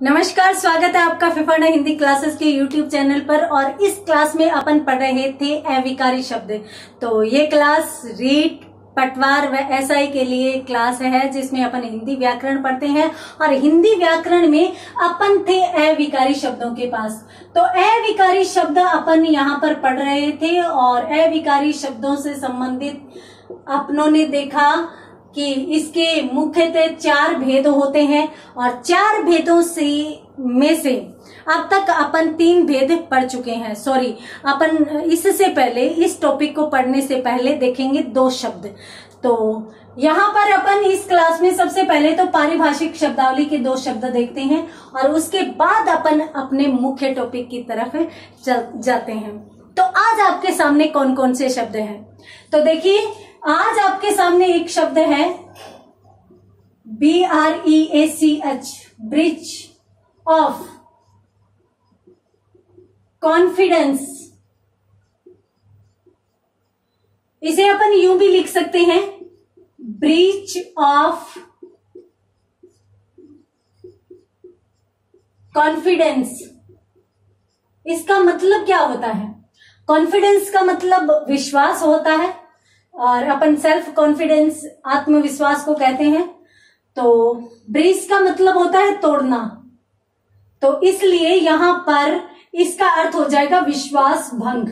नमस्कार, स्वागत है आपका फिफाना हिंदी क्लासेस के यूट्यूब चैनल पर। और इस क्लास में अपन पढ़ रहे थे अविकारी शब्द। तो ये क्लास रीट, पटवार व एसआई के लिए क्लास है जिसमें अपन हिंदी व्याकरण पढ़ते हैं। और हिंदी व्याकरण में अपन थे अविकारी शब्दों के पास। तो अविकारी शब्द अपन यहाँ पर पढ़ रहे थे और अविकारी शब्दों से संबंधित अपनों ने देखा कि इसके मुख्यतः 4 भेद होते हैं और 4 भेदों में से अब तक अपन 3 भेद पढ़ चुके हैं। सॉरी, अपन इससे पहले, इस टॉपिक को पढ़ने से पहले देखेंगे 2 शब्द। तो यहाँ पर अपन इस क्लास में सबसे पहले तो पारिभाषिक शब्दावली के 2 शब्द देखते हैं और उसके बाद अपन अपने मुख्य टॉपिक की तरफ जाते हैं। तो आज आपके सामने कौन कौन से शब्द हैं? तो देखिए, आज आपके सामने एक शब्द है BREACH, ब्रीच ऑफ कॉन्फिडेंस। इसे अपन यूं भी लिख सकते हैं, ब्रीच ऑफ कॉन्फिडेंस। इसका मतलब क्या होता है? कॉन्फिडेंस का मतलब विश्वास होता है और अपन सेल्फ कॉन्फिडेंस, आत्मविश्वास को कहते हैं। तो ब्रीच का मतलब होता है तोड़ना। तो इसलिए यहां पर इसका अर्थ हो जाएगा विश्वास भंग।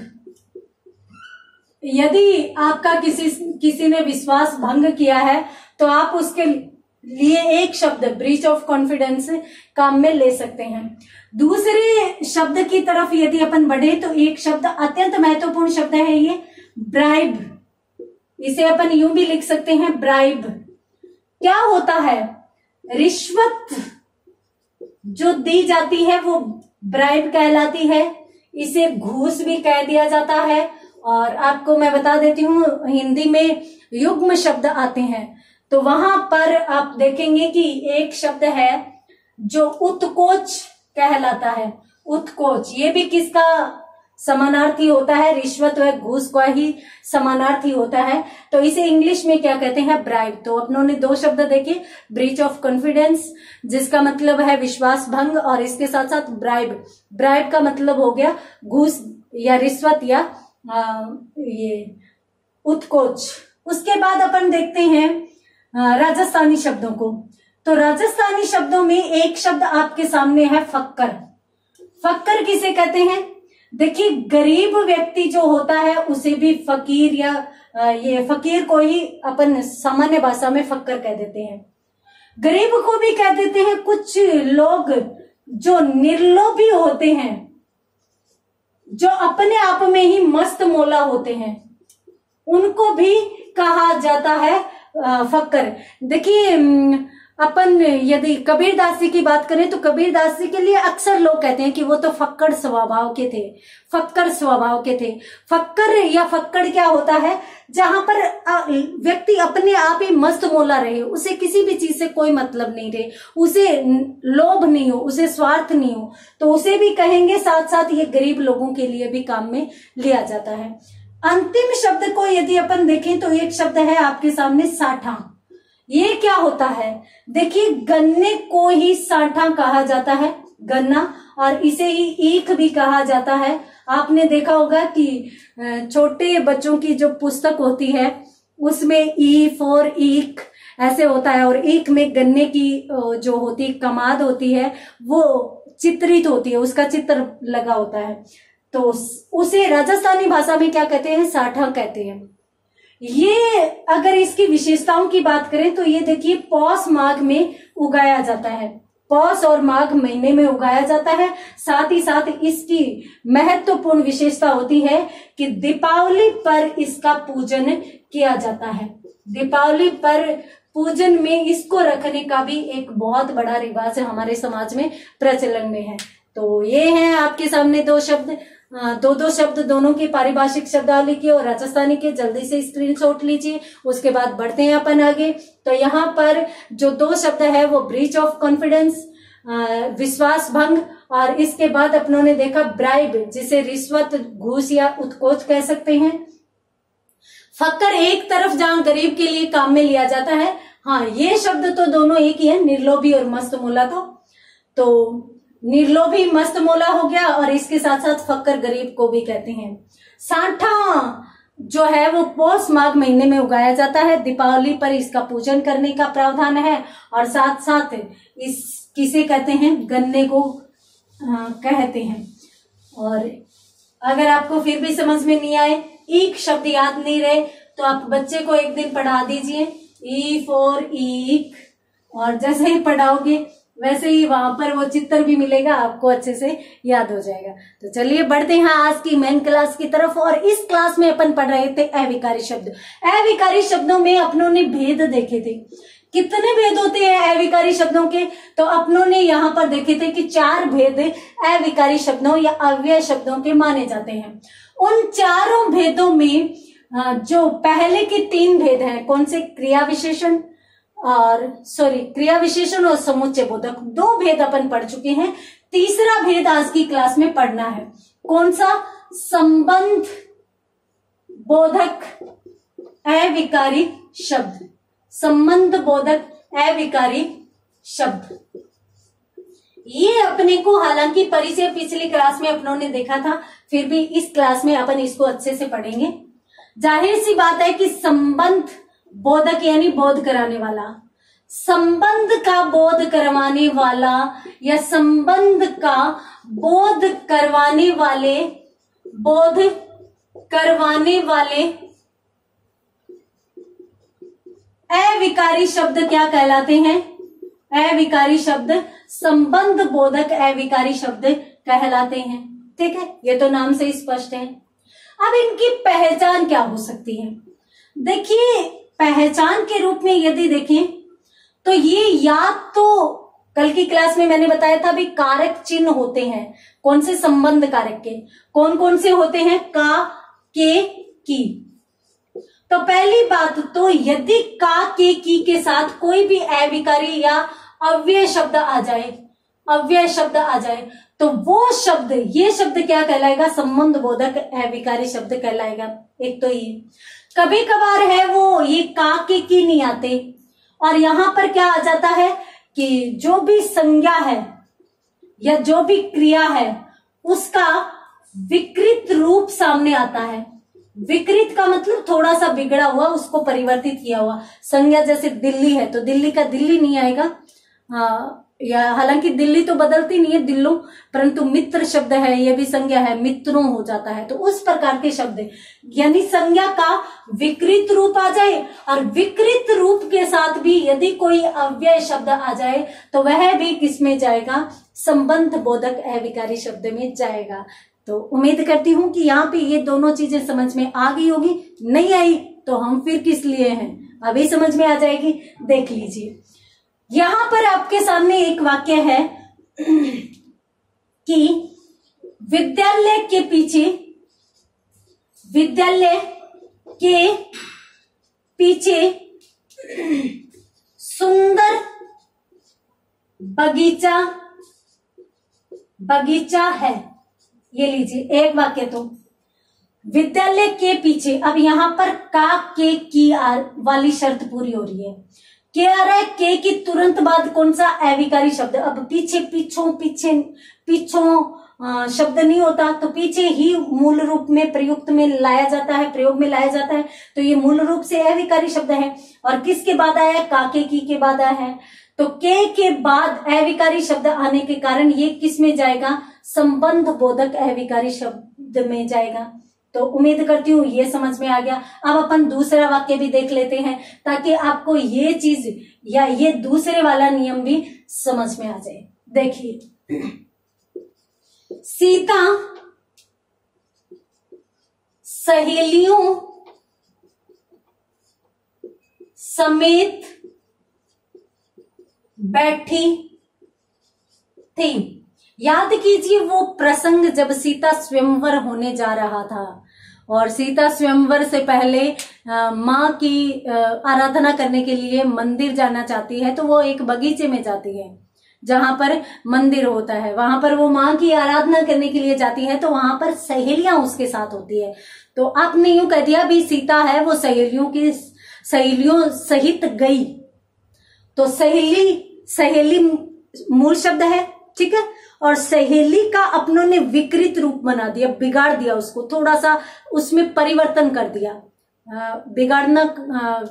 यदि आपका किसी ने विश्वास भंग किया है तो आप उसके लिए एक शब्द ब्रीच ऑफ कॉन्फिडेंस काम में ले सकते हैं। दूसरे शब्द की तरफ यदि अपन बढ़े तो एक शब्द अत्यंत महत्वपूर्ण शब्द है, ये ब्राइब। इसे अपन यूं भी लिख सकते हैं, ब्राइब। क्या होता है? रिश्वत जो दी जाती है वो ब्राइब कहलाती है। इसे घूस भी कह दिया जाता है। और आपको मैं बता देती हूँ, हिंदी में युग्म शब्द आते हैं तो वहां पर आप देखेंगे कि एक शब्द है जो उत्कोच कहलाता है। उत्कोच, ये भी किसका समानार्थी होता है? रिश्वत व घूस का ही समानार्थी होता है। तो इसे इंग्लिश में क्या कहते हैं? ब्राइब। तो अपनों ने 2 शब्द देखे, ब्रीच ऑफ कॉन्फिडेंस जिसका मतलब है विश्वास भंग, और इसके साथ साथ ब्राइब। ब्राइब का मतलब हो गया घूस या रिश्वत या ये उत्कोच। उसके बाद अपन देखते हैं राजस्थानी शब्दों को। तो राजस्थानी शब्दों में एक शब्द आपके सामने है, फक्कर। फक्कर किसे कहते हैं? देखिए, गरीब व्यक्ति जो होता है उसे भी फकीर या ये फकीर को ही अपन सामान्य भाषा में फक्कर कह देते हैं। गरीब को भी कह देते हैं। कुछ लोग जो निर्लोभी होते हैं, जो अपने आप में ही मस्त मौला होते हैं, उनको भी कहा जाता है फक्कर। देखिए, अपन यदि कबीरदास जी की बात करें तो कबीरदास जी के लिए अक्सर लोग कहते हैं कि वो तो फक्कड़ स्वभाव के थे, फक्कर स्वभाव के थे। फक्कर या फक्कड़ क्या होता है? जहां पर व्यक्ति अपने आप ही मस्त मौला रहे, उसे किसी भी चीज से कोई मतलब नहीं रहे, उसे लोभ नहीं हो, उसे स्वार्थ नहीं हो, तो उसे भी कहेंगे। साथ साथ ये गरीब लोगों के लिए भी काम में लिया जाता है। अंतिम शब्द को यदि अपन देखें तो एक शब्द है आपके सामने, साठा। ये क्या होता है? देखिए, गन्ने को ही साठा कहा जाता है, गन्ना, और इसे ही ईख भी कहा जाता है। आपने देखा होगा कि छोटे बच्चों की जो पुस्तक होती है उसमें ई फॉर ईख ऐसे होता है, और ईख में गन्ने की जो होती कमाद होती है वो चित्रित होती है, उसका चित्र लगा होता है। तो उसे राजस्थानी भाषा में क्या कहते हैं? साठा कहते हैं। ये अगर इसकी विशेषताओं की बात करें तो ये देखिए, पौष माघ में उगाया जाता है। पौष और माघ महीने में उगाया जाता है। साथ ही साथ इसकी महत्वपूर्ण विशेषता होती है कि दीपावली पर इसका पूजन किया जाता है। दीपावली पर पूजन में इसको रखने का भी एक बहुत बड़ा रिवाज है, हमारे समाज में प्रचलन में है। तो ये हैं आपके सामने 2 शब्द, 2 शब्द दोनों की पारिभाषिक शब्दावली की और राजस्थानी के। जल्दी से स्क्रीनशॉट लीजिए, उसके बाद बढ़ते हैं अपन आगे। तो यहाँ पर जो 2 शब्द है वो ब्रीच ऑफ कॉन्फिडेंस, विश्वास भंग, और इसके बाद अपनों ने देखा ब्राइब, जिसे रिश्वत, घूस या उत्कोच कह सकते हैं। फक्कर एक तरफ जहां गरीब के लिए काम में लिया जाता है। हाँ, ये शब्द तो दोनों एक ही है, निर्लोभी और मस्त मुला। तो निर्लोभी मस्त मौला हो गया, और इसके साथ साथ फक्कर गरीब को भी कहते हैं। सांठा जो है वो पौष माघ महीने में उगाया जाता है। दीपावली पर इसका पूजन करने का प्रावधान है, और साथ साथ इस किसे कहते हैं, गन्ने को कहते हैं। और अगर आपको फिर भी समझ में नहीं आए, ईख शब्द याद नहीं रहे, तो आप बच्चे को एक दिन पढ़ा दीजिए ई फॉर ईख, और जैसे ही पढ़ाओगे वैसे ही वहां पर वो चित्र भी मिलेगा, आपको अच्छे से याद हो जाएगा। तो चलिए बढ़ते हैं आज की मेन क्लास की तरफ। और इस क्लास में अपन पढ़ रहे थे अविकारी शब्द। अविकारी शब्दों में अपनों ने भेद देखे थे। कितने भेद होते हैं अविकारी शब्दों के? तो अपनों ने यहाँ पर देखे थे कि 4 भेद अविकारी शब्दों या अव्यय शब्दों के माने जाते हैं। उन चारों भेदों में जो पहले के 3 भेद हैं, कौन से? क्रिया विशेषण और समुच्चय बोधक, 2 भेद अपन पढ़ चुके हैं। तीसरा भेद आज की क्लास में पढ़ना है। कौन सा? संबंध बोधक अविकारी शब्द। संबंध बोधक अविकारी शब्द, ये अपने को हालांकि परिचय पिछली क्लास में अपनों ने देखा था, फिर भी इस क्लास में अपन इसको अच्छे से पढ़ेंगे। जाहिर सी बात है कि संबंध बोधक यानी बोध कराने वाला, संबंध का बोध करवाने वाला या संबंध का बोध करवाने वाले अविकारी शब्द क्या कहलाते हैं? अविकारी शब्द संबंध बोधक अविकारी शब्द कहलाते हैं। ठीक है, ये तो नाम से स्पष्ट है। अब इनकी पहचान क्या हो सकती है? देखिए, पहचान के रूप में यदि देखें तो ये या तो कल की क्लास में मैंने बताया था भी कारक चिन्ह होते हैं। कौन से? संबंध कारक के। कौन कौन से होते हैं? का, के, की। तो पहली बात तो यदि का, के, की के साथ कोई भी अविकारी या अव्यय शब्द आ जाए तो वो शब्द, ये शब्द क्या कहलाएगा? संबंध बोधक अविकारी शब्द कहलाएगा। एक तो ये कभी कभार है वो ये का, के, की नहीं आते, और यहां पर क्या आ जाता है कि जो भी संज्ञा है या जो भी क्रिया है उसका विकृत रूप सामने आता है। विकृत का मतलब थोड़ा सा बिगड़ा हुआ, उसको परिवर्तित किया हुआ। संज्ञा जैसे दिल्ली है तो दिल्ली का दिल्ली नहीं आएगा, या हालांकि दिल्ली तो बदलती नहीं है दिल्लों, परंतु मित्र शब्द है, ये भी संज्ञा है, मित्रों हो जाता है। तो उस प्रकार के शब्द यानी संज्ञा का विकृत रूप आ जाए, और विकृत रूप के साथ भी यदि कोई अव्यय शब्द आ जाए तो वह भी किस में जाएगा? संबंध बोधक अविकारी शब्द में जाएगा। तो उम्मीद करती हूं कि यहाँ पे ये दोनों चीजें समझ में आ गई होगी। नहीं आई तो हम फिर किस लिए हैं, अभी समझ में आ जाएगी। देख लीजिए, यहां पर आपके सामने एक वाक्य है कि विद्यालय के पीछे सुंदर बगीचा है। ये लीजिए एक वाक्य, तो विद्यालय के पीछे। अब यहां पर का, के, की वाली शर्त पूरी हो रही है। के आ रहा है, के की तुरंत बाद कौन सा? अविकारी शब्द। अब पीछों शब्द नहीं होता, तो पीछे ही मूल रूप में प्रयोग में लाया जाता है। तो ये मूल रूप से अविकारी शब्द है। और किसके बाद आया? का, के, की के बाद आया है। तो के बाद अविकारी शब्द आने के कारण ये किस में जाएगा? संबंध बोधक अविकारी शब्द में जाएगा। तो उम्मीद करती हूँ ये समझ में आ गया। अब अपन दूसरा वाक्य भी देख लेते हैं ताकि आपको ये चीज या ये दूसरे वाला नियम भी समझ में आ जाए। देखिए, सीता सहेलियों समेत बैठी थी। याद कीजिए वो प्रसंग जब सीता स्वयंवर होने जा रहा था, और सीता स्वयंवर से पहले माँ की आराधना करने के लिए मंदिर जाना चाहती है। तो वो एक बगीचे में जाती है जहां पर मंदिर होता है, वहां पर वो माँ की आराधना करने के लिए जाती है। तो वहां पर सहेलियां उसके साथ होती है। तो आपने यूं कह दिया भी सीता है वो सहेलियों सहित गई। तो सहेली मूल शब्द है, ठीक है। और सहेली का अपनों ने विकृत रूप बना दिया, बिगाड़ दिया उसको, थोड़ा सा उसमें परिवर्तन कर दिया। बिगाड़ना,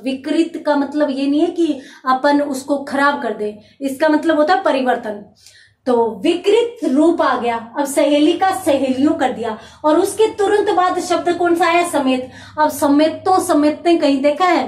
विकृत का मतलब ये नहीं है कि अपन उसको खराब कर दे, इसका मतलब होता है परिवर्तन। तो विकृत रूप आ गया, अब सहेली का सहेलियों कर दिया। और उसके तुरंत बाद शब्द कौन सा है? समेत। अब समेत तो समेतने कहीं देखा है?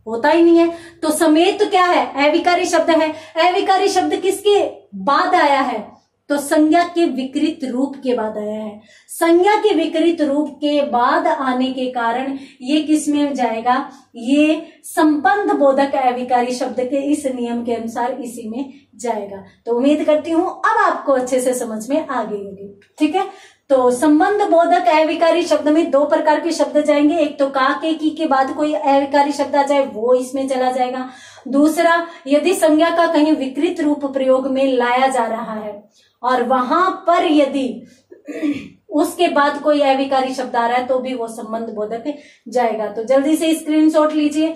होता ही नहीं है। तो समेत क्या है? अविकारी शब्द है। अविकारी शब्द किसके बाद आया है? तो संज्ञा के विकृत रूप के बाद आया है। संज्ञा के विकृत रूप के बाद आने के कारण ये किस में जाएगा? ये संबंध बोधक अविकारी शब्द के इस नियम के अनुसार इसी में जाएगा। तो उम्मीद करती हूं अब आपको अच्छे से समझ में आ गई होगी। ठीक है। तो संबंध बोधक अविकारी शब्द में दो प्रकार के शब्द जाएंगे। एक तो का के की के बाद कोई अविकारी शब्द आ जाए वो इसमें चला जाएगा। दूसरा, यदि संज्ञा का कहीं विकृत रूप प्रयोग में लाया जा रहा है और वहां पर यदि उसके बाद कोई अविकारी शब्द आ रहा है तो भी वो संबंध बोधक जाएगा। तो जल्दी से स्क्रीनशॉट लीजिए।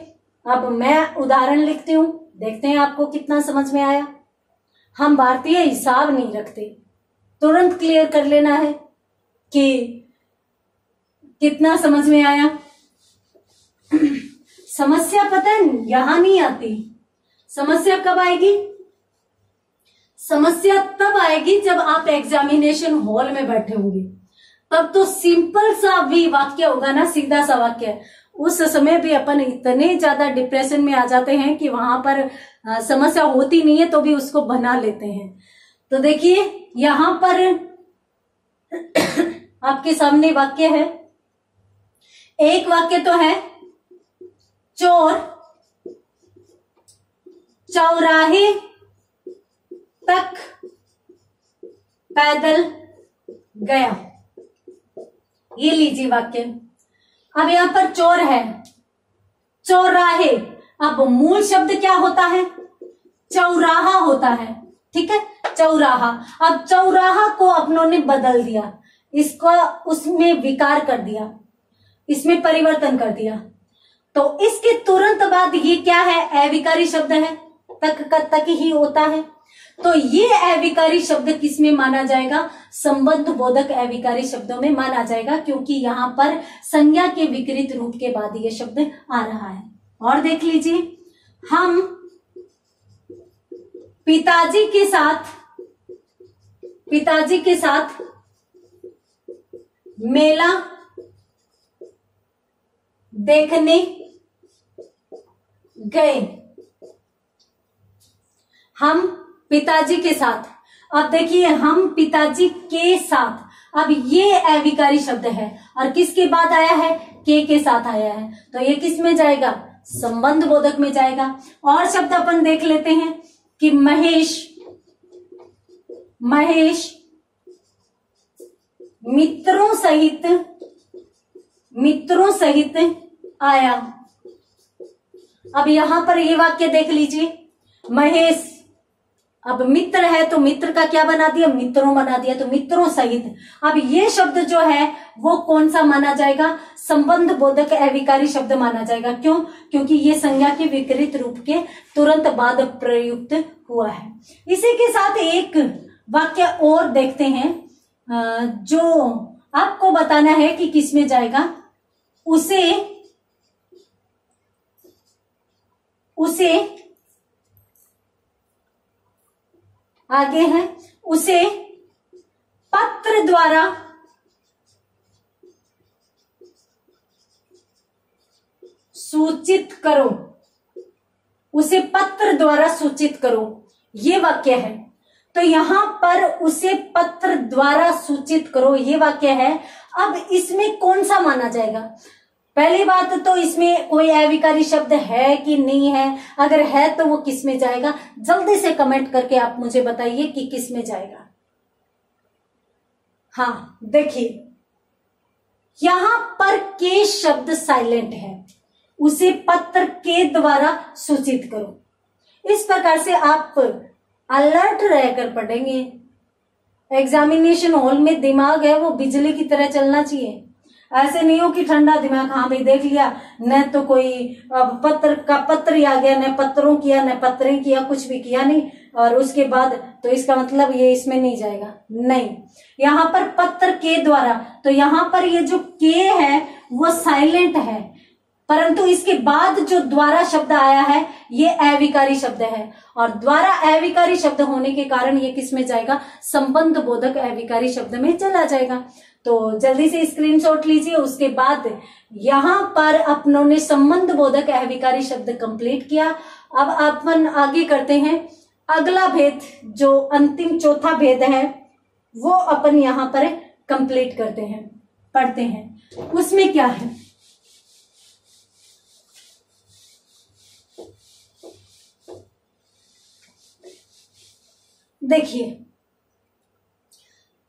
अब मैं उदाहरण लिखती हूं, देखते हैं आपको कितना समझ में आया। हम भारतीय हिसाब नहीं रखते, तुरंत क्लियर कर लेना है कि कितना समझ में आया। समस्या पता है यहां नहीं आती। समस्या कब आएगी? समस्या तब आएगी जब आप एग्जामिनेशन हॉल में बैठे होंगे, तब तो सिंपल सा भी वाक्य होगा ना, सीधा सा वाक्य। उस समय भी अपन इतने ज्यादा डिप्रेशन में आ जाते हैं कि वहां पर समस्या होती नहीं है तो भी उसको बना लेते हैं। तो देखिए यहां पर आपके सामने वाक्य है। एक वाक्य तो है, चोर चौराहे तक पैदल गया। ये लीजिए वाक्य। अब यहां पर चोर है, चौराहे। अब मूल शब्द क्या होता है? चौराहा होता है। ठीक है, चौराहा। अब चौराहा को अपनों ने बदल दिया, इसको उसमें विकार कर दिया, इसमें परिवर्तन कर दिया। तो इसके तुरंत बाद ये क्या है? अविकारी शब्द है, तक का तक ही होता है। तो ये अविकारी शब्द किसमें माना जाएगा? संबंध बोधक अविकारी शब्दों में माना जाएगा, क्योंकि यहां पर संज्ञा के विकृत रूप के बाद ये शब्द आ रहा है। और देख लीजिए, हम पिताजी के साथ मेला देखने गए। हम पिताजी के साथ। अब देखिए, हम पिताजी के साथ, अब ये अविकारी शब्द है और किसके बाद आया है? के साथ आया है। तो ये किस में जाएगा? संबंध बोधक में जाएगा। और शब्द अपन देख लेते हैं कि महेश मित्रों सहित आया। अब यहां पर ये वाक्य देख लीजिए, महेश, अब मित्र है तो मित्र का क्या बना दिया? मित्रों बना दिया, तो मित्रों सहित। अब ये शब्द जो है वो कौन सा माना जाएगा? संबंध बोधक अविकारी शब्द माना जाएगा। क्यों? क्योंकि ये संज्ञा के विकृत रूप के तुरंत बाद प्रयुक्त हुआ है। इसी के साथ एक वाक्य और देखते हैं जो आपको बताना है कि किस में जाएगा। उसे आगे है, उसे पत्र द्वारा सूचित करो। उसे पत्र द्वारा सूचित करो, ये वाक्य है। तो यहां पर उसे पत्र द्वारा सूचित करो, ये वाक्य है। अब इसमें कौन सा माना जाएगा? पहली बात तो इसमें कोई अविकारी शब्द है कि नहीं है? अगर है तो वो किस में जाएगा? जल्दी से कमेंट करके आप मुझे बताइए कि किस में जाएगा। हाँ देखिए, यहां पर के शब्द साइलेंट है। उसे पत्र के द्वारा सूचित करो। इस प्रकार से आप अलर्ट रहकर पढ़ेंगे। एग्जामिनेशन हॉल में दिमाग है वो बिजली की तरह चलना चाहिए। ऐसे नहीं हो कि ठंडा दिमाग, हाँ भाई देख लिया, न तो कोई अब पत्र का पत्र आ गया, न पत्रों किया, न पत्रें किया, कुछ भी किया नहीं, और उसके बाद, तो इसका मतलब ये इसमें नहीं जाएगा, नहीं। यहाँ पर पत्र के द्वारा, तो यहाँ पर ये जो के है वो साइलेंट है, परंतु इसके बाद जो द्वारा शब्द आया है ये अविकारी शब्द है, और द्वारा अविकारी शब्द होने के कारण ये किस में जाएगा, संबंध बोधक अविकारी शब्द में चला जाएगा। तो जल्दी से स्क्रीनशॉट लीजिए। उसके बाद यहां पर अपनों ने संबंध बोधक अविकारी शब्द कंप्लीट किया। अब अपन आगे करते हैं अगला भेद, जो अंतिम चौथा भेद है वो अपन यहां पर कंप्लीट करते हैं, पढ़ते हैं। उसमें क्या है, देखिए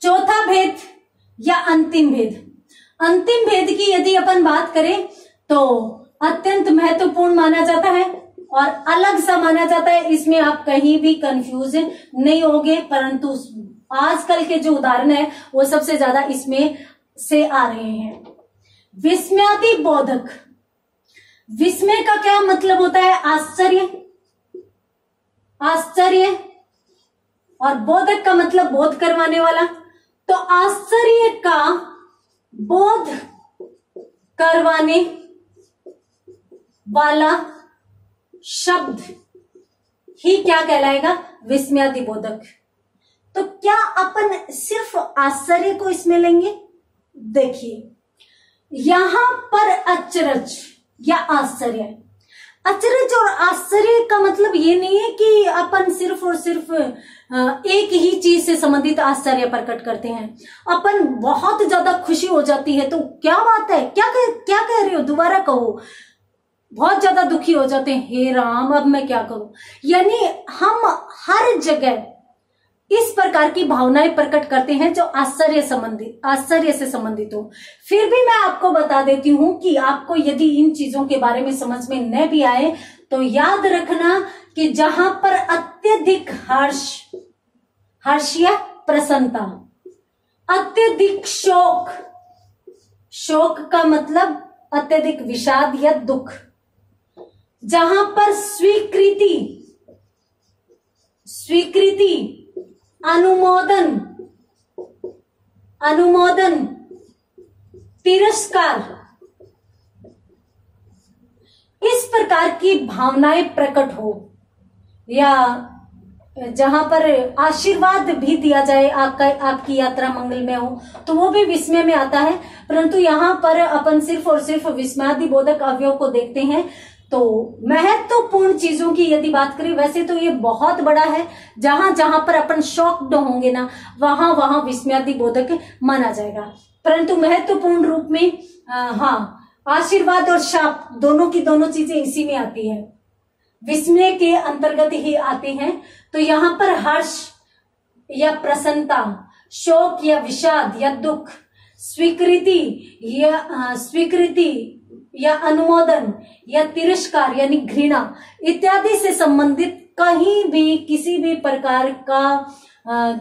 चौथा भेद या अंतिम भेद। अंतिम भेद की यदि अपन बात करें तो अत्यंत महत्वपूर्ण माना जाता है और अलग सा माना जाता है, इसमें आप कहीं भी कंफ्यूज नहीं होगे, परंतु आजकल के जो उदाहरण है वो सबसे ज्यादा इसमें से आ रहे हैं। विस्मयादि बोधक, विस्मय का क्या मतलब होता है, आश्चर्य, आश्चर्य, और बोधक का मतलब बोध करवाने वाला। तो आश्चर्य का बोध करवाने वाला शब्द ही क्या कहलाएगा, विस्मयादि बोधक। तो क्या अपन सिर्फ आश्चर्य को इसमें लेंगे, देखिए यहां पर अचरज या आश्चर्य, अचरज और आश्चर्य का मतलब ये नहीं है कि अपन सिर्फ और सिर्फ एक ही चीज से संबंधित आश्चर्य प्रकट करते हैं। अपन बहुत ज्यादा खुशी हो जाती है तो क्या बात है, क्या कह रहे हो, दोबारा कहो, बहुत ज्यादा दुखी हो जाते हैं, हे राम अब मैं क्या करूं। यानी हम हर जगह इस प्रकार की भावनाएं प्रकट करते हैं जो आश्चर्य से संबंधित हो। फिर भी मैं आपको बता देती हूं कि आपको यदि इन चीजों के बारे में समझ में न भी आए तो याद रखना कि जहां पर अत्यधिक हर्ष या प्रसन्नता, अत्यधिक शोक, शोक का मतलब अत्यधिक विषाद या दुख, जहां पर स्वीकृति, अनुमोदन, तिरस्कार, इस प्रकार की भावनाएं प्रकट हो, या जहां पर आशीर्वाद भी दिया जाए आपकी यात्रा मंगलमय हो, तो वो भी विस्मय में आता है। परंतु यहाँ पर अपन सिर्फ और सिर्फ विस्मयादि बोधक अवयव को देखते हैं। तो महत्वपूर्ण चीजों की यदि बात करें, वैसे तो ये बहुत बड़ा है, जहां जहां पर अपन शॉक्ड होंगे ना वहां वहां विस्मयादि बोधक माना जाएगा। परंतु महत्वपूर्ण रूप में आशीर्वाद और शाप दोनों की दोनों चीजें इसी में आती है, विस्मय के अंतर्गत ही आती हैं। तो यहाँ पर हर्ष या प्रसन्नता, शोक या विषाद या दुख, स्वीकृति या अनुमोदन या तिरस्कार यानी घृणा इत्यादि से संबंधित कहीं भी किसी भी प्रकार का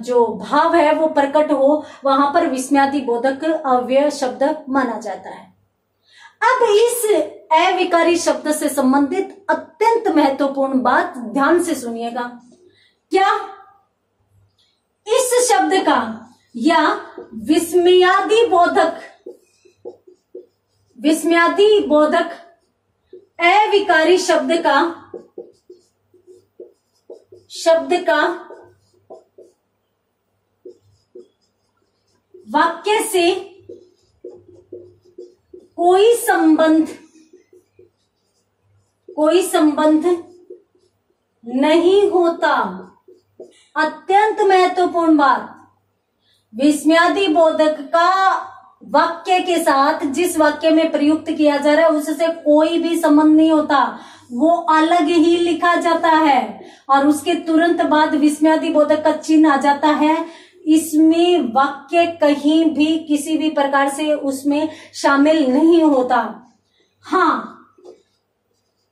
जो भाव है वो प्रकट हो, वहां पर विस्मयादि बोधक अव्यय शब्द माना जाता है। अब इस अविकारी शब्द से संबंधित अत्यंत महत्वपूर्ण बात ध्यान से सुनिएगा। क्या इस शब्द का या विस्मयादि बोधक अविकारी शब्द का वाक्य से कोई संबंध नहीं होता। अत्यंत महत्वपूर्ण बात, विस्मयादि बोधक का वाक्य के साथ जिस वाक्य में प्रयुक्त किया जा रहा है उससे कोई भी संबंध नहीं होता, वो अलग ही लिखा जाता है और उसके तुरंत बाद विस्मयादि बोधक का चिन्ह आ जाता है। इसमें वाक्य कहीं भी किसी भी प्रकार से उसमें शामिल नहीं होता। हाँ,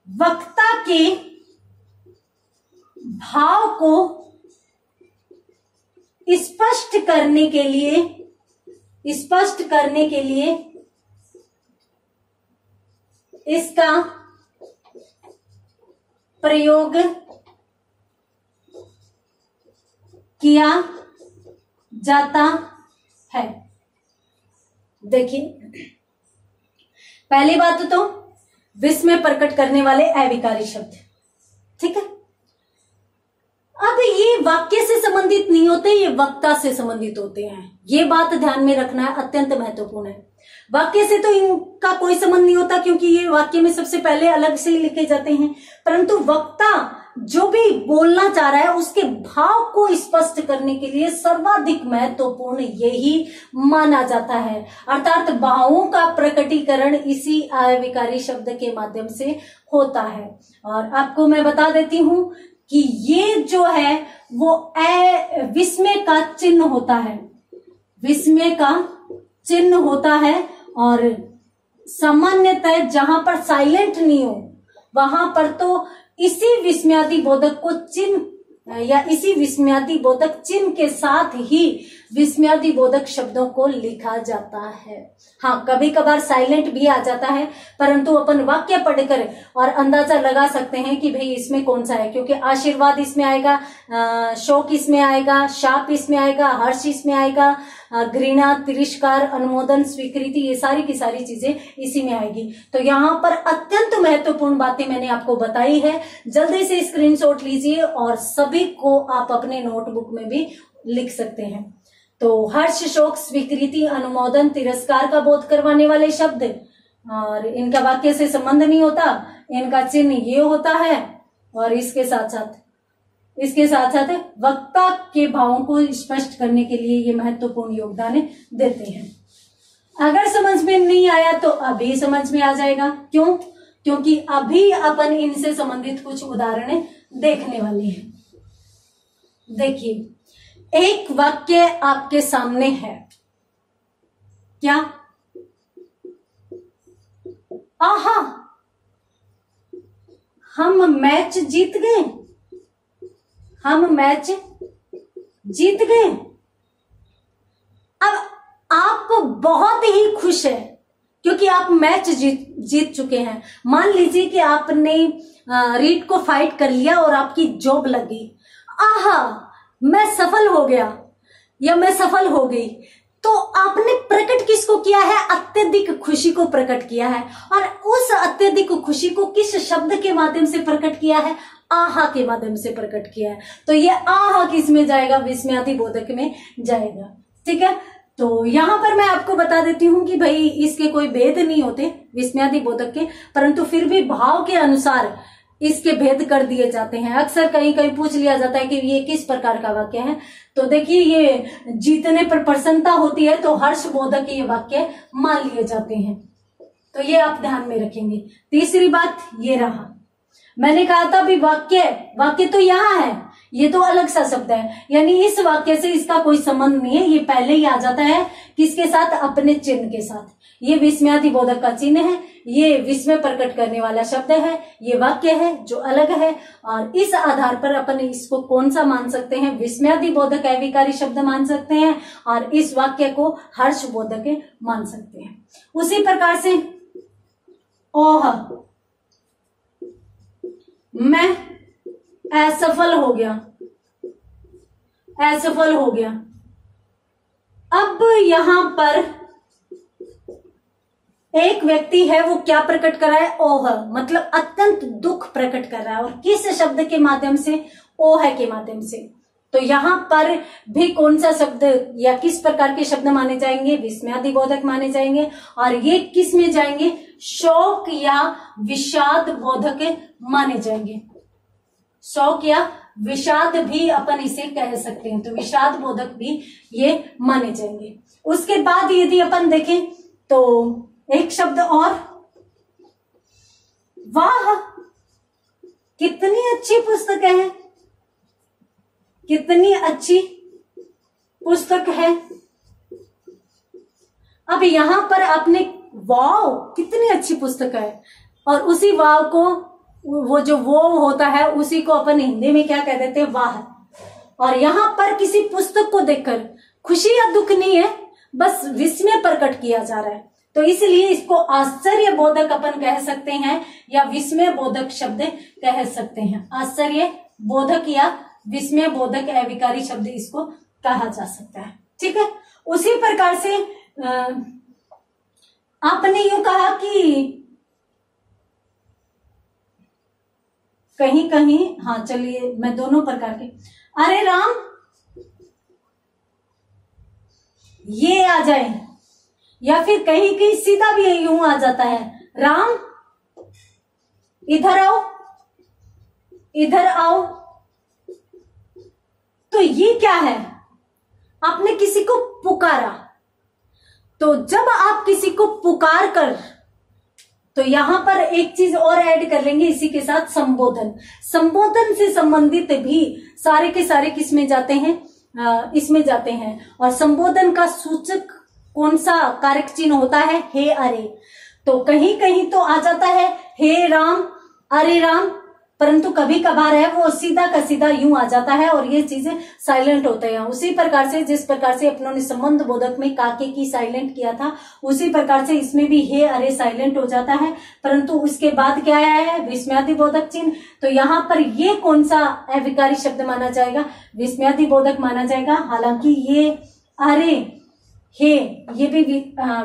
वक्ता के भाव को स्पष्ट करने के लिए इसका प्रयोग किया जाता है। देखिए, पहली बात तो विस्मय प्रकट करने वाले अविकारी शब्द, ठीक है। अब ये वाक्य से संबंधित नहीं होते, ये वक्ता से संबंधित होते हैं। ये बात ध्यान में रखना है, अत्यंत महत्वपूर्ण है। वाक्य से तो इनका कोई संबंध नहीं होता, क्योंकि ये वाक्य में सबसे पहले अलग से ही लिखे जाते हैं। परंतु वक्ता जो भी बोलना चाह रहा है उसके भाव को स्पष्ट करने के लिए सर्वाधिक महत्वपूर्ण यही माना जाता है। अर्थात भावों का प्रकटीकरण इसी अविकारी शब्द के माध्यम से होता है। और आपको मैं बता देती हूं कि ये जो है वो विस्मय का चिन्ह होता है, विस्मय का चिन्ह होता है। और सामान्यतः जहां पर साइलेंट नहीं हो वहां पर तो इसी विस्मयादि बोधक को चिन्ह या इसी विस्मयादि बोधक चिन्ह के साथ ही विस्मयादि बोधक शब्दों को लिखा जाता है। हाँ, कभी कभार साइलेंट भी आ जाता है, परंतु अपन वाक्य पढ़कर और अंदाजा लगा सकते हैं कि भाई इसमें कौन सा है, क्योंकि आशीर्वाद इसमें आएगा, शोक इसमें आएगा, शाप इसमें आएगा, हर्ष इसमें आएगा, घृणा, तिरस्कार, अनुमोदन, स्वीकृति, ये सारी की सारी चीजें इसी में आएगी। तो यहाँ पर अत्यंत महत्वपूर्ण बातें मैंने आपको बताई है। जल्दी से स्क्रीनशॉट लीजिए और सभी को आप अपने नोटबुक में भी लिख सकते हैं। तो हर्ष, शोक, स्वीकृति, अनुमोदन, तिरस्कार का बोध करवाने वाले शब्द, और इनका वाक्य से संबंध नहीं होता, इनका चिन्ह ये होता है। और इसके साथ साथ वक्ता के भावों को स्पष्ट करने के लिए ये महत्वपूर्ण योगदान देते हैं। अगर समझ में नहीं आया तो अभी समझ में आ जाएगा। क्यों? क्योंकि अभी अपन इनसे संबंधित कुछ उदाहरण देखने वाले हैं। देखिए, एक वाक्य आपके सामने है, क्या? आहा, हम मैच जीत गए, हम मैच जीत गए। अब आप बहुत ही खुश है क्योंकि आप मैच जीत चुके हैं। मान लीजिए कि आपने रीट को फाइट कर लिया और आपकी जॉब लगी। आहा, मैं सफल हो गया या मैं सफल हो गई। तो आपने प्रकट किसको किया है? अत्यधिक खुशी को प्रकट किया है। और उस अत्यधिक खुशी को किस शब्द के माध्यम से प्रकट किया है? आहा के माध्यम से प्रकट किया है। तो ये आहा किस में जाएगा? विस्मयादि बोधक में जाएगा। ठीक है, तो यहां पर मैं आपको बता देती हूं कि भाई इसके कोई भेद नहीं होते विस्मयादि बोधक के, परंतु फिर भी भाव के अनुसार इसके भेद कर दिए जाते हैं। अक्सर कहीं कहीं पूछ लिया जाता है कि ये किस प्रकार का वाक्य है। तो देखिए, ये जीतने पर प्रसन्नता होती है तो हर्ष बोधक ये वाक्य मान लिए जाते हैं। तो ये आप ध्यान में रखेंगे। तीसरी बात ये रहा, मैंने कहा था भी वाक्य तो यहाँ है, ये तो अलग सा शब्द है, यानी इस वाक्य से इसका कोई संबंध नहीं है। ये पहले ही आ जाता है किसके साथ? अपने चिन्ह के साथ। ये विस्मयादि बोधक का चिन्ह है, ये विस्मय प्रकट करने वाला शब्द है, ये वाक्य है जो अलग है। और इस आधार पर अपन इसको कौन सा मान सकते हैं? विस्मयादि बोधक अविकारी शब्द मान सकते हैं और इस वाक्य को हर्ष बोधक मान सकते हैं। उसी प्रकार से ओह, मैं असफल हो गया, असफल हो गया। अब यहां पर एक व्यक्ति है, वो क्या प्रकट कर रहा है? ओह, मतलब अत्यंत दुख प्रकट कर रहा है। और किस शब्द के माध्यम से? ओह के माध्यम से। तो यहां पर भी कौन सा शब्द या किस प्रकार के शब्द माने जाएंगे? विस्मयादि बोधक माने जाएंगे। और ये किस में जाएंगे? शोक या विषाद बोधक माने जाएंगे। शोक या विषाद भी अपन इसे कह सकते हैं, तो विषाद बोधक भी ये माने जाएंगे। उसके बाद यदि अपन देखें तो एक शब्द और, वाह कितनी अच्छी पुस्तक है, कितनी अच्छी पुस्तक है। अब यहां पर आपने वाव कितनी अच्छी पुस्तक है, और उसी वाव को वो जो वो होता है उसी को अपन हिंदी में क्या कह देते हैं? वाह। और यहां पर किसी पुस्तक को देखकर खुशी या दुख नहीं है, बस विस्मय प्रकट किया जा रहा है। तो इसलिए इसको आश्चर्य बोधक अपन कह सकते हैं या विस्मय बोधक शब्द कह सकते हैं। आश्चर्य बोधक या विस्मय बोधक अविकारी शब्द इसको कहा जा सकता है। ठीक है, उसी प्रकार से आपने यूं कहा कि कहीं कहीं, हाँ चलिए मैं दोनों प्रकार के, अरे राम ये आ जाए, या फिर कहीं कहीं सीधा भी यूं आ जाता है, राम इधर आओ, इधर आओ। तो ये क्या है, आपने किसी को पुकारा। तो जब आप किसी को पुकार कर, तो यहां पर एक चीज और ऐड कर लेंगे इसी के साथ, संबोधन। संबोधन से संबंधित भी सारे के सारे किस में जाते हैं, इसमें जाते हैं। और संबोधन का सूचक कौन सा कारक चिन्ह होता है, हे अरे। तो कहीं कहीं तो आ जाता है हे राम, अरे राम, परंतु कभी कभार है वो सीधा का सीधा यूं आ जाता है और ये चीजें साइलेंट होते हैं। उसी प्रकार से जिस प्रकार से अपनों ने संबंध बोधक में काके की साइलेंट किया था, उसी प्रकार से इसमें भी हे अरे साइलेंट हो जाता है, परंतु उसके बाद क्या आया है, विस्मयादि बोधक चिन्ह। तो यहाँ पर ये कौन सा अविकारी शब्द माना जाएगा, विस्मयादि बोधक माना जाएगा। हालांकि ये अरे हे ये भी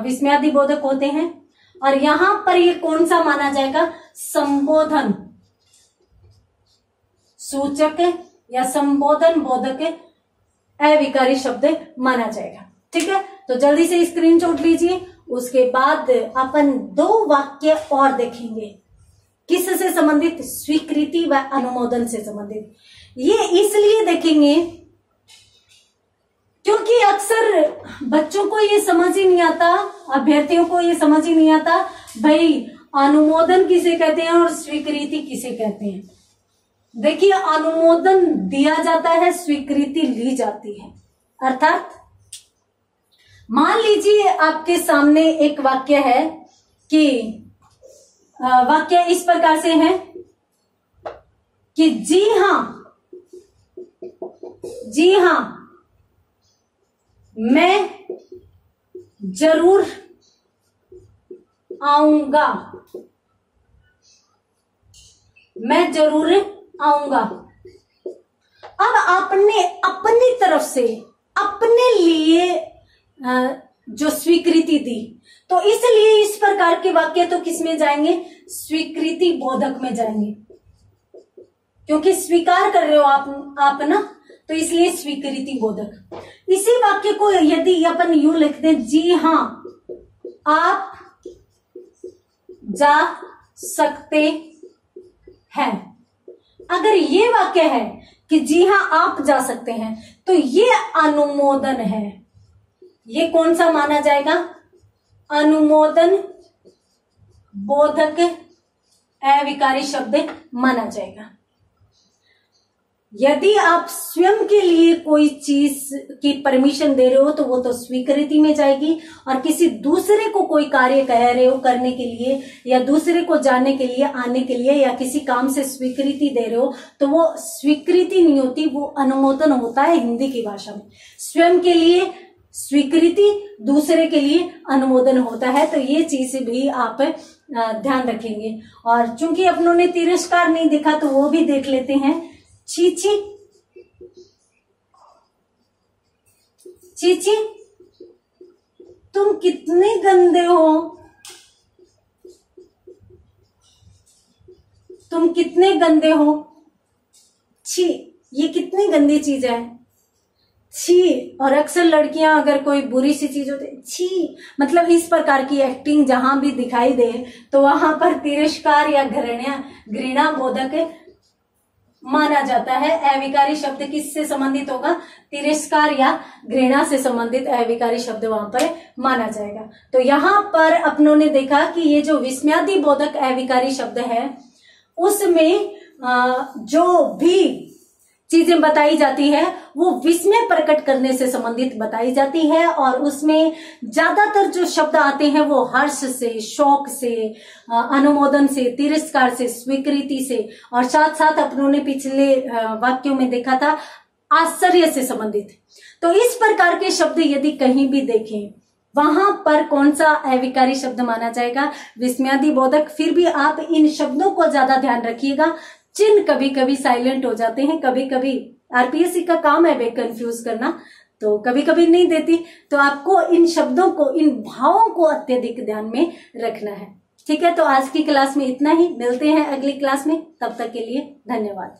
विस्मयादि बोधक होते हैं। और यहां पर ये कौन सा माना जाएगा, संबोधन सूचक या संबोधन बोधक अविकारी शब्द माना जाएगा। ठीक है, तो जल्दी से स्क्रीनशॉट लीजिए। उसके बाद अपन 2 वाक्य और देखेंगे, किससे संबंधित, स्वीकृति व अनुमोदन से संबंधित। ये इसलिए देखेंगे क्योंकि अक्सर बच्चों को ये समझ ही नहीं आता, अभ्यर्थियों को ये समझ ही नहीं आता भाई अनुमोदन किसे कहते हैं और स्वीकृति किसे कहते हैं। देखिए, अनुमोदन दिया जाता है, स्वीकृति ली जाती है। अर्थात मान लीजिए आपके सामने एक वाक्य है कि वाक्य इस प्रकार से है कि जी हां मैं जरूर आऊंगा, मैं जरूर आऊंगा। अब आपने अपनी तरफ से अपने लिए जो स्वीकृति दी, तो इसलिए इस प्रकार के वाक्य तो किस में जाएंगे, स्वीकृति बोधक में जाएंगे, क्योंकि स्वीकार कर रहे हो आप ना, तो इसलिए स्वीकृति बोधक। इसी वाक्य को यदि अपन यूं लिख दें, जी हां आप जा सकते हैं, अगर ये वाक्य है कि जी हां आप जा सकते हैं, तो ये अनुमोदन है। ये कौन सा माना जाएगा, अनुमोदन बोधक अविकारी शब्द माना जाएगा। यदि आप स्वयं के लिए कोई चीज की परमिशन दे रहे हो तो वो तो स्वीकृति में जाएगी, और किसी दूसरे को कोई कार्य कह रहे हो करने के लिए, या दूसरे को जाने के लिए, आने के लिए, या किसी काम से स्वीकृति दे रहे हो, तो वो स्वीकृति नहीं होती, वो अनुमोदन होता है हिंदी की भाषा में। स्वयं के लिए स्वीकृति, दूसरे के लिए अनुमोदन होता है। तो ये चीज भी आप ध्यान रखेंगे। और चूंकि अपनों ने तिरस्कार नहीं देखा तो वो भी देख लेते हैं। चीची चीची तुम कितने गंदे हो, तुम कितने गंदे हो। छी, ये कितनी गंदी चीज है, छी। और अक्सर लड़कियां अगर कोई बुरी सी चीज होती है, छी, मतलब इस प्रकार की एक्टिंग जहां भी दिखाई दे तो वहां पर तिरस्कार या घृणा बोधक माना जाता है। अविकारी शब्द किससे संबंधित होगा, तिरस्कार या घृणा से संबंधित अविकारी शब्द वहां पर माना जाएगा। तो यहां पर अपनों ने देखा कि ये जो विस्मयादि बोधक अविकारी शब्द है, उसमें जो भी चीजें बताई जाती है वो विस्मय प्रकट करने से संबंधित बताई जाती है, और उसमें ज्यादातर जो शब्द आते हैं वो हर्ष से, शौक से, अनुमोदन से, तिरस्कार से, स्वीकृति से, और साथ साथ अपनों ने पिछले वाक्यों में देखा था आश्चर्य से संबंधित। तो इस प्रकार के शब्द यदि कहीं भी देखें, वहां पर कौन सा अविकारी शब्द माना जाएगा, विस्मयादि बोधक। फिर भी आप इन शब्दों को ज्यादा ध्यान रखिएगा। चिन्ह कभी कभी साइलेंट हो जाते हैं, कभी कभी आरपीएससी का काम है वे कंफ्यूज करना, तो कभी कभी नहीं देती। तो आपको इन शब्दों को, इन भावों को अत्यधिक ध्यान में रखना है। ठीक है, तो आज की क्लास में इतना ही, मिलते हैं अगली क्लास में, तब तक के लिए धन्यवाद।